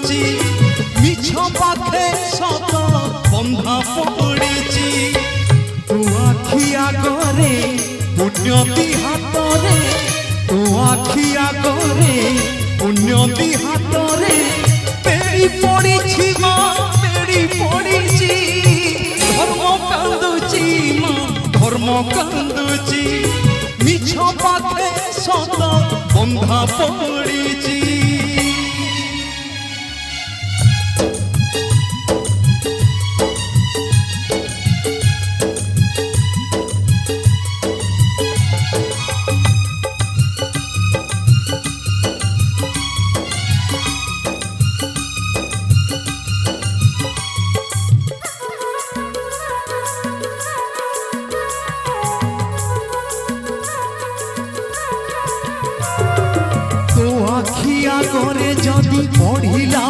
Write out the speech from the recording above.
কান্দুচি মিছ পাখে সত বন্ধা পড়িছি তু আখি আগরে পুণ্যতি হাতরে তু আখি আগরে পুণ্যতি হাতরে পেড়ি পড়িছি মা পেড়ি পড়িছি ধর্ম কান্দুচি মা ধর্ম কান্দুচি মিছ পাখে সত বন্ধা পড়িছি। আখি আগরে যদি পড়িলা